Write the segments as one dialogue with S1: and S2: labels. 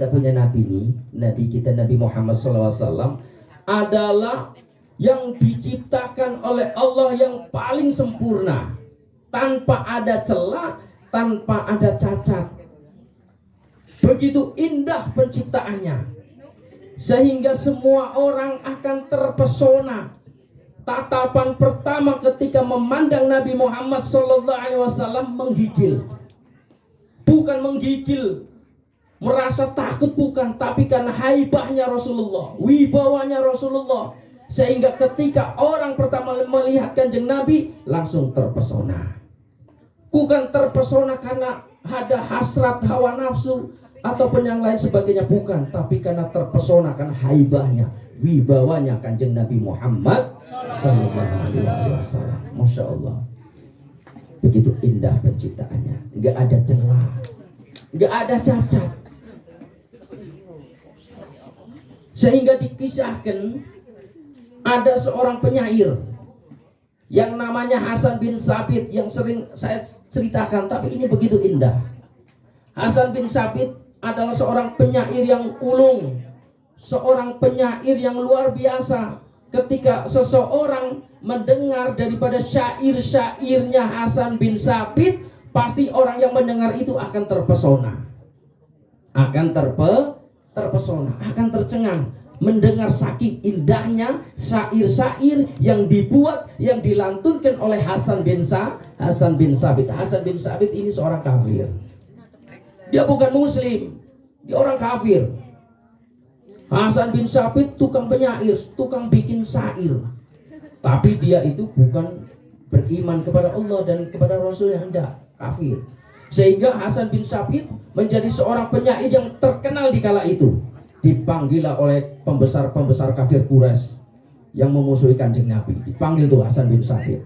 S1: kita punya nabi nih, nabi kita Nabi Muhammad SAW adalah yang diciptakan oleh Allah yang paling sempurna, tanpa ada celah, tanpa ada cacat. Begitu indah penciptaannya, sehingga semua orang akan terpesona. Tatapan pertama ketika memandang Nabi Muhammad SAW menggigil. Bukan menggigil merasa takut, bukan, tapi karena haibahnya Rasulullah, wibawanya Rasulullah, sehingga ketika orang pertama melihat kanjeng Nabi langsung terpesona. Bukan terpesona karena ada hasrat hawa nafsu ataupun yang lain sebagainya, bukan, tapi karena terpesona karena haibahnya, wibawanya kanjeng Nabi Muhammad SAW. Masya Allah, begitu indah penciptaannya, nggak ada celah, nggak ada cacat. Sehingga dikisahkan ada seorang penyair yang namanya Hasan bin Sabit, yang sering saya ceritakan, tapi ini begitu indah. Hasan bin Sabit adalah seorang penyair yang ulung, seorang penyair yang luar biasa. Ketika seseorang mendengar daripada syair-syairnya Hasan bin Sabit, pasti orang yang mendengar itu akan terpesona, akan terpesona, akan tercengang mendengar saking indahnya syair-syair yang dibuat, yang dilantunkan oleh Hasan bin Sabit. Hasan bin Sabit ini seorang kafir. Dia bukan muslim, dia orang kafir. Hasan bin Sabit tukang penyair, tukang bikin syair. Tapi dia itu bukan beriman kepada Allah dan kepada Rasul yang hendak, kafir. Sehingga Hasan bin Sabit menjadi seorang penyair yang terkenal di kala itu. Dipanggillah oleh pembesar-pembesar kafir Quraisy yang memusuhi kanjeng Nabi. Dipanggil tuh Hasan bin Sabit.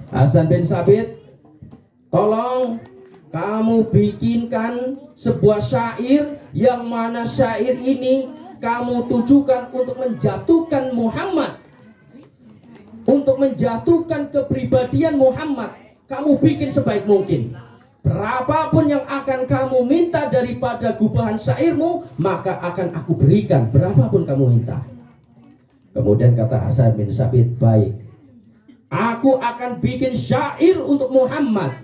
S1: Hasan bin Sabit, tolong kamu bikinkan sebuah syair yang mana syair ini kamu tujukan untuk menjatuhkan Muhammad, untuk menjatuhkan kepribadian Muhammad. Kamu bikin sebaik mungkin. Berapapun yang akan kamu minta daripada gubahan syairmu, maka akan aku berikan berapapun kamu minta. Kemudian kata Hasan bin Sabit, baik, aku akan bikin syair untuk Muhammad,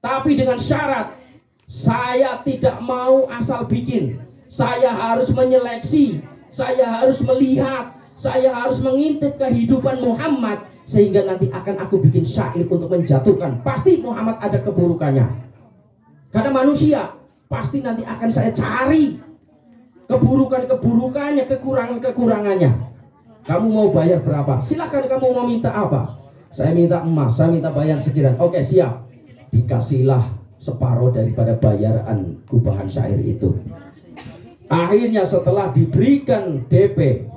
S1: tapi dengan syarat, saya tidak mau asal bikin. Saya harus menyeleksi, saya harus melihat, saya harus mengintip kehidupan Muhammad, sehingga nanti akan aku bikin syair untuk menjatuhkan. Pasti Muhammad ada keburukannya, karena manusia pasti nanti akan saya cari keburukan-keburukannya, kekurangan-kekurangannya. Kamu mau bayar berapa? Silahkan, kamu mau minta apa? Saya minta emas, saya minta bayar sekian. Oke, siap. Dikasihlah separuh daripada bayaran gubahan syair itu. Akhirnya setelah diberikan DP,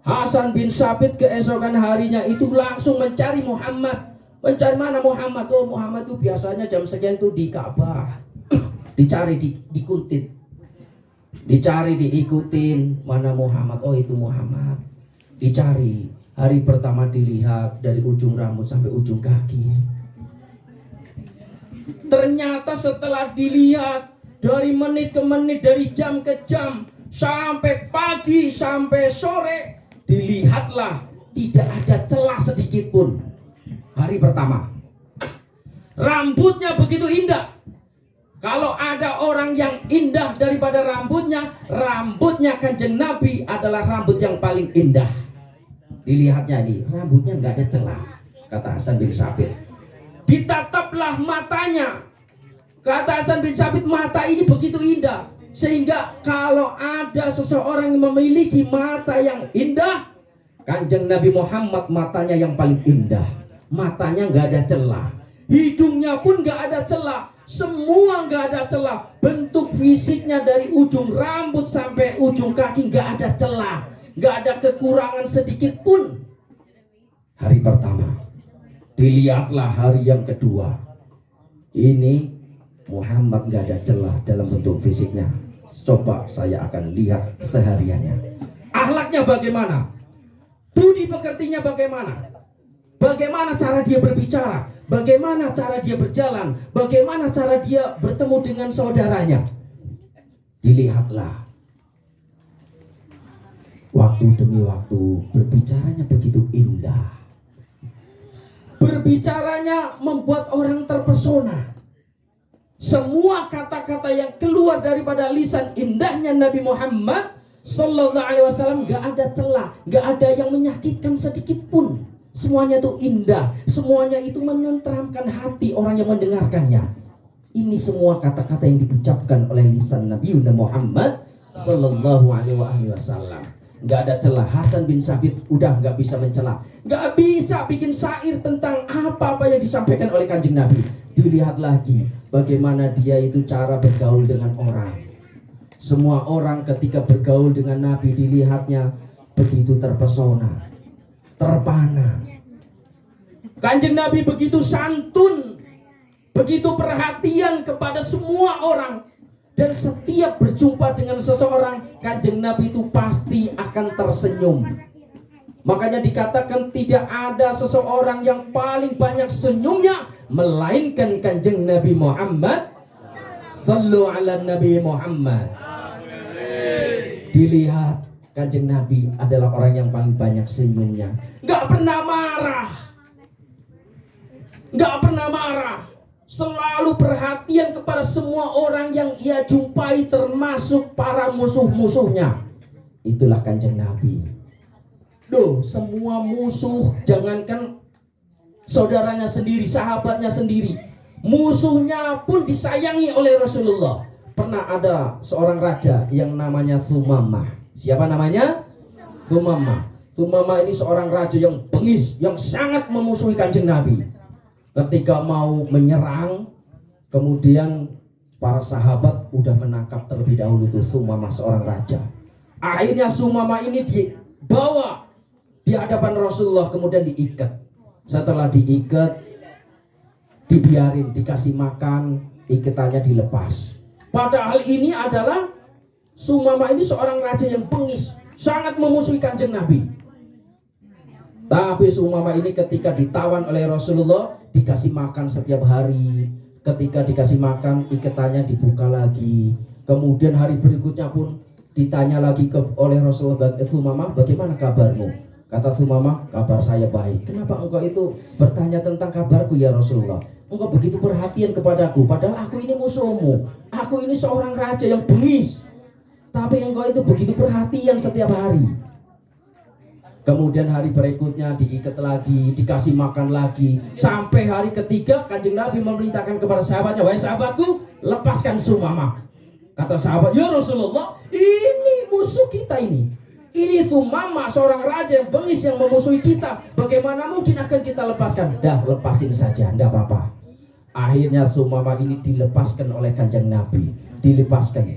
S1: Hasan bin Sabit keesokan harinya itu langsung mencari Muhammad. Mencari mana Muhammad? Oh, Muhammad itu biasanya jam sekian itu di Ka'bah. Dicari, dikuntit. Dicari, diikutin. Mana Muhammad? Oh, itu Muhammad. Dicari. Hari pertama dilihat dari ujung rambut sampai ujung kaki. Ternyata setelah dilihat dari menit ke menit, dari jam ke jam, sampai pagi, sampai sore, dilihatlah tidak ada celah sedikit pun. Hari pertama rambutnya begitu indah. Kalau ada orang yang indah daripada rambutnya kanjeng Nabi adalah rambut yang paling indah. Dilihatnya ini, rambutnya nggak ada celah, kata Hasan bin Sabit. Ditataplah matanya, kata Hasan bin Sabit, mata ini begitu indah, sehingga kalau ada seseorang yang memiliki mata yang indah, kanjeng Nabi Muhammad matanya yang paling indah. Matanya nggak ada celah, hidungnya pun nggak ada celah, semua nggak ada celah. Bentuk fisiknya dari ujung rambut sampai ujung kaki nggak ada celah, nggak ada kekurangan sedikit pun. Hari pertama. Dilihatlah hari yang kedua. Ini Muhammad nggak ada celah dalam bentuk fisiknya. Coba saya akan lihat sehariannya. Akhlaknya bagaimana? Budi pekertinya bagaimana? Bagaimana cara dia berbicara? Bagaimana cara dia berjalan? Bagaimana cara dia bertemu dengan saudaranya? Dilihatlah, waktu demi waktu berbicaranya begitu indah. Berbicaranya membuat orang terpesona. Semua kata-kata yang keluar daripada lisan indahnya Nabi Muhammad Sallallahu Alaihi Wasallam gak ada celah, gak ada yang menyakitkan sedikit pun. Semuanya itu indah, semuanya itu menenteramkan hati orang yang mendengarkannya. Ini semua kata-kata yang diucapkan oleh lisan Nabi Muhammad Sallallahu Alaihi Wasallam. Gak ada celah. Hasan bin Sabit udah gak bisa mencela, gak bisa bikin syair tentang apa-apa yang disampaikan oleh Kanjeng Nabi. Dilihat lagi bagaimana dia itu cara bergaul dengan orang. Semua orang ketika bergaul dengan Nabi dilihatnya begitu terpesona, terpana. Kanjeng Nabi begitu santun, begitu perhatian kepada semua orang. Dan setiap berjumpa dengan seseorang, Kanjeng Nabi itu pasti akan tersenyum. Makanya dikatakan tidak ada seseorang yang paling banyak senyumnya melainkan Kanjeng Nabi Muhammad. Sallu ala Nabi Muhammad. Dilihat Kanjeng Nabi adalah orang yang paling banyak senyumnya. Gak pernah marah, gak pernah marah. Selalu perhatian kepada semua orang yang ia jumpai, termasuk para musuh-musuhnya. Itulah Kanjeng Nabi. Semua musuh, jangankan saudaranya sendiri, sahabatnya sendiri, musuhnya pun disayangi oleh Rasulullah. Pernah ada seorang raja yang namanya Thumamah. Siapa namanya? Thumamah. Thumamah ini seorang raja yang bengis, yang sangat memusuhi Kanjeng Nabi. Ketika mau menyerang, kemudian para sahabat udah menangkap terlebih dahulu tuh Thumamah, seorang raja. Akhirnya Thumamah ini dibawa di hadapan Rasulullah, kemudian diikat. Setelah diikat, dibiarin, dikasih makan, ikatannya dilepas. Padahal ini adalah Thumamah ini seorang raja yang bengis, sangat memusuhi Kanjeng Nabi. Tapi Thumamah ini ketika ditawan oleh Rasulullah, dikasih makan setiap hari. Ketika dikasih makan, ikatannya dibuka lagi. Kemudian hari berikutnya pun ditanya lagi oleh Rasulullah, Thumamah, bagaimana kabarmu? Kata Thumamah, kabar saya baik. Kenapa engkau itu bertanya tentang kabarku ya Rasulullah? Engkau begitu perhatian kepadaku, padahal aku ini musuhmu. Aku ini seorang raja yang bengis, tapi engkau itu begitu perhatian setiap hari. Kemudian hari berikutnya diikat lagi, dikasih makan lagi. Sampai hari ketiga Kanjeng Nabi memerintahkan kepada sahabatnya, wahai sahabatku, lepaskan Thumamah. Kata sahabat, ya Rasulullah, ini musuh kita ini. Ini Thumamah, seorang raja yang bengis yang memusuhi kita. Bagaimana mungkin akan kita lepaskan? Dah, lepasin saja, enggak apa-apa. Akhirnya Thumamah ini dilepaskan oleh Kanjeng Nabi. Dilepaskan.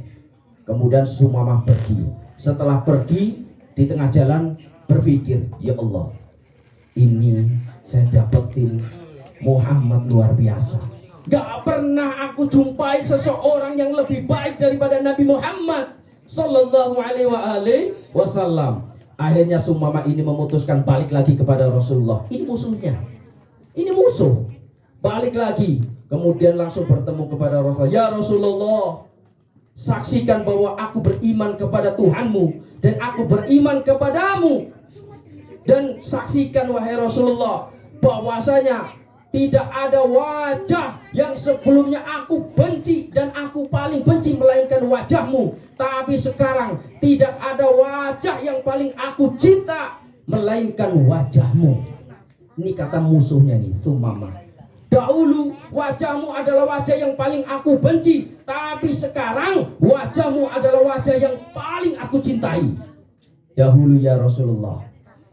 S1: Kemudian Thumamah pergi. Setelah pergi, di tengah jalan berpikir, ya Allah, ini saya dapetin Muhammad luar biasa. Gak pernah aku jumpai seseorang yang lebih baik daripada Nabi Muhammad Sallallahu Alaihi Wasallam. Akhirnya Thumamah ini memutuskan balik lagi kepada Rasulullah. Ini musuhnya, ini musuh. Balik lagi, kemudian langsung bertemu kepada Rasulullah. Ya Rasulullah, saksikan bahwa aku beriman kepada Tuhanmu dan aku beriman kepadamu. Dan saksikan wahai Rasulullah, bahwasanya tidak ada wajah yang sebelumnya aku benci dan aku paling benci melainkan wajahmu. Tapi sekarang tidak ada wajah yang paling aku cinta melainkan wajahmu. Ini kata musuhnya nih, Thumamah. Dahulu wajahmu adalah wajah yang paling aku benci, tapi sekarang wajahmu adalah wajah yang paling aku cintai. Dahulu ya Rasulullah,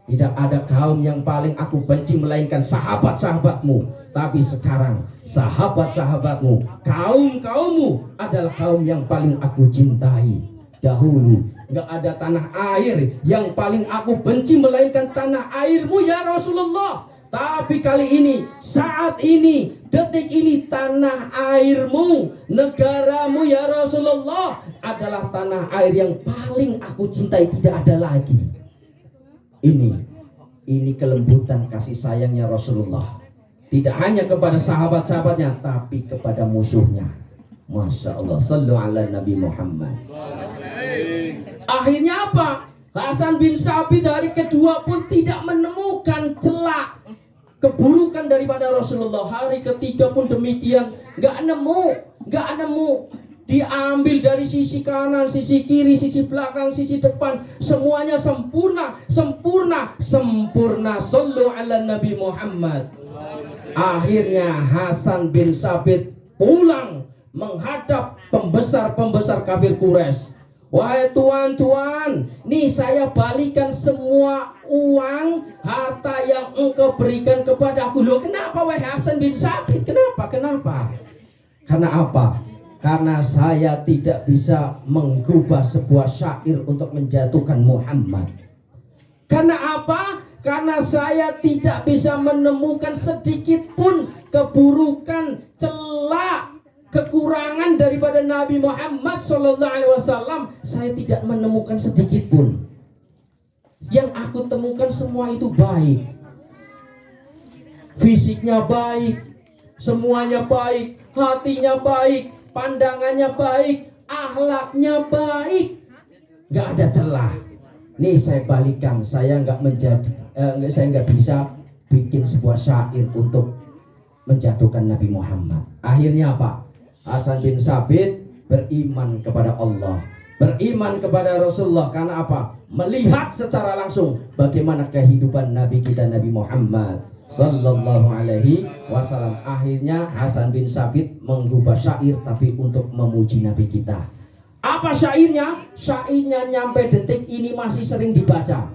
S1: tidak ada kaum yang paling aku benci melainkan sahabat-sahabatmu. Tapi sekarang sahabat-sahabatmu, kaum-kaummu adalah kaum yang paling aku cintai. Dahulu nggak ada tanah air yang paling aku benci melainkan tanah airmu ya Rasulullah. Tapi kali ini, saat ini, detik ini, tanah airmu, negaramu ya Rasulullah adalah tanah air yang paling aku cintai, tidak ada lagi. Ini kelembutan kasih sayangnya Rasulullah. Tidak hanya kepada sahabat-sahabatnya, tapi kepada musuhnya. Masya Allah, sallu ala Nabi Muhammad. Akhirnya apa? Hasan bin Sabit hari kedua pun tidak menemukan celah keburukan daripada Rasulullah. Hari ketiga pun demikian, nggak nemu. Diambil dari sisi kanan, sisi kiri, sisi belakang, sisi depan, semuanya sempurna. Sallu ala Nabi Muhammad. Akhirnya Hasan bin Sabit pulang menghadap pembesar kafir Quraisy. Wahai tuan-tuan, nih saya balikan semua uang harta yang engkau berikan kepadaku. Loh, kenapa wahai Hasan bin Sabit? Kenapa? Karena apa? Karena saya tidak bisa mengubah sebuah syair untuk menjatuhkan Muhammad. Karena apa? Karena saya tidak bisa menemukan sedikit pun keburukan, celah, kekurangan daripada Nabi Muhammad SAW. Saya tidak menemukan sedikit pun. Yang aku temukan semua itu baik. Fisiknya baik, semuanya baik, hatinya baik, pandangannya baik, akhlaknya baik, nggak ada celah. Nih saya balikan, saya nggak bisa bikin sebuah syair untuk menjatuhkan Nabi Muhammad. Akhirnya apa? Hasan bin Sabit beriman kepada Allah, beriman kepada Rasulullah. Karena apa? Melihat secara langsung bagaimana kehidupan Nabi kita, Nabi Muhammad Sallallahu alaihi wasallam. Akhirnya Hasan bin Sabit mengubah syair tapi untuk memuji Nabi kita. Apa syairnya? Syairnya nyampe detik ini masih sering dibaca.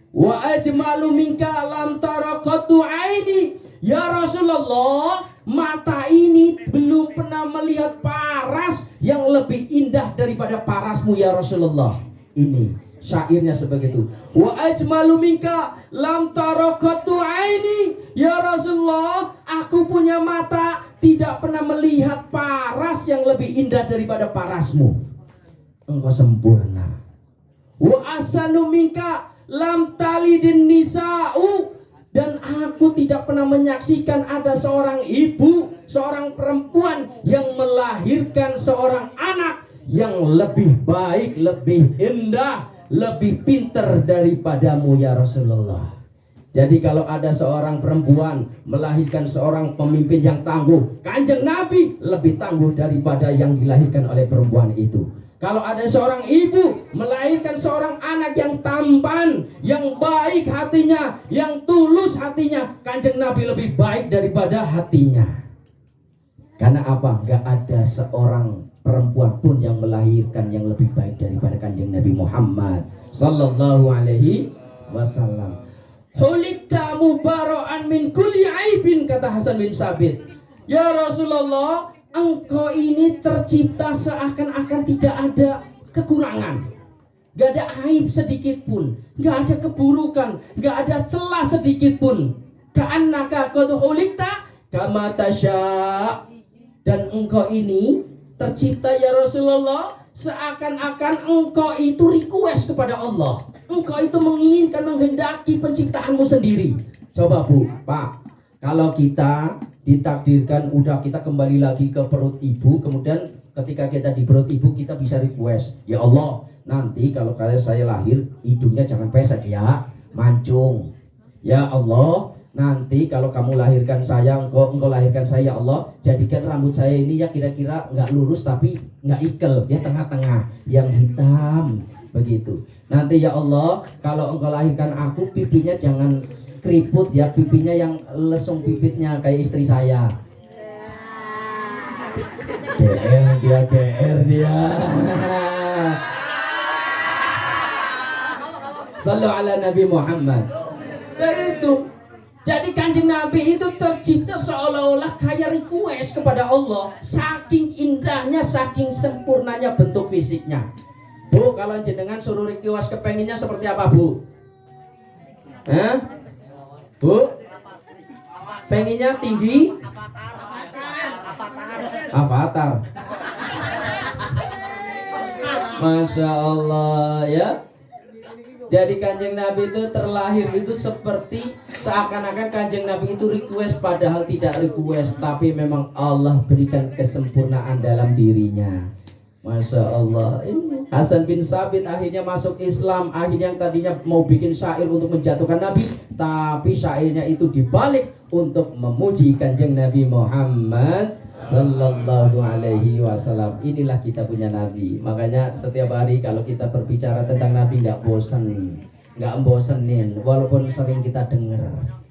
S1: Wa ajmalu minka lam tarakatu aini. Ya Rasulullah, mata ini belum pernah melihat paras yang lebih indah daripada parasmu ya Rasulullah. Ini syairnya sebagai itu. Wa ajmalu minka lam tarakatu aini. Ya Rasulullah, aku punya mata tidak pernah melihat paras yang lebih indah daripada parasmu. Engkau sempurna. Wa asanu minka lam talidin nisa'u. Dan aku tidak pernah menyaksikan ada seorang ibu, seorang perempuan yang melahirkan seorang anak yang lebih baik, lebih indah, lebih pintar daripadamu ya Rasulullah. Jadi kalau ada seorang perempuan melahirkan seorang pemimpin yang tangguh, Kanjeng Nabi lebih tangguh daripada yang dilahirkan oleh perempuan itu. Kalau ada seorang ibu melahirkan seorang anak yang tampan, yang baik hatinya, yang tulus hatinya, Kanjeng Nabi lebih baik daripada hatinya. Karena apa? Gak ada seorang perempuan pun yang melahirkan yang lebih baik daripada Kanjeng Nabi Muhammad Sallallahu alaihi wasallam. Hulikta mubara'an min kulli aibin, kata Hasan bin Sabit. Ya Rasulullah, engkau ini tercipta seakan-akan tidak ada kekurangan, gak ada aib sedikit pun, gak ada keburukan, gak ada celah sedikit pun. Ka'annaka qad khuliqta kama tasya. Dan engkau ini tercipta ya Rasulullah seakan-akan engkau itu request kepada Allah. Engkau itu menginginkan, menghendaki penciptaanmu sendiri. Coba Bu, Pak, kalau kita ditakdirkan udah kita kembali lagi ke perut ibu, kemudian ketika kita di perut ibu kita bisa request, ya Allah, nanti kalau saya lahir hidungnya jangan pesek ya, mancung. Ya Allah, nanti kalau kamu lahirkan saya, engkau lahirkan saya ya Allah, jadikan rambut saya ini ya kira-kira nggak lurus tapi nggak ikel, ya tengah-tengah, yang hitam begitu. Nanti ya Allah, kalau engkau lahirkan aku, pipinya jangan keriput ya, pipinya yang lesung pipitnya kayak istri saya. GR dia. Sallu ala Nabi Muhammad. Itu. Jadi Kanjeng Nabi itu tercipta seolah-olah kayak request kepada Allah. Saking indahnya, saking sempurnanya bentuk fisiknya. Bu, kalau jenengan suruh request kepenginnya seperti apa Bu? Bu, pengennya tinggi? Avatar. Masya Allah ya. Jadi Kanjeng Nabi itu terlahir itu seperti Seakan-akan kanjeng Nabi itu request, padahal tidak request, tapi memang Allah berikan kesempurnaan dalam dirinya. Masya Allah. Hasan bin Sabit akhirnya masuk Islam. Akhirnya yang tadinya mau bikin syair untuk menjatuhkan Nabi, tapi syairnya itu dibalik untuk memuji kanjeng Nabi Muhammad Sallallahu Alaihi Wasallam. Inilah kita punya Nabi. Makanya setiap hari kalau kita berbicara tentang Nabi nggak bosan, nggak bosenin, walaupun sering kita dengar.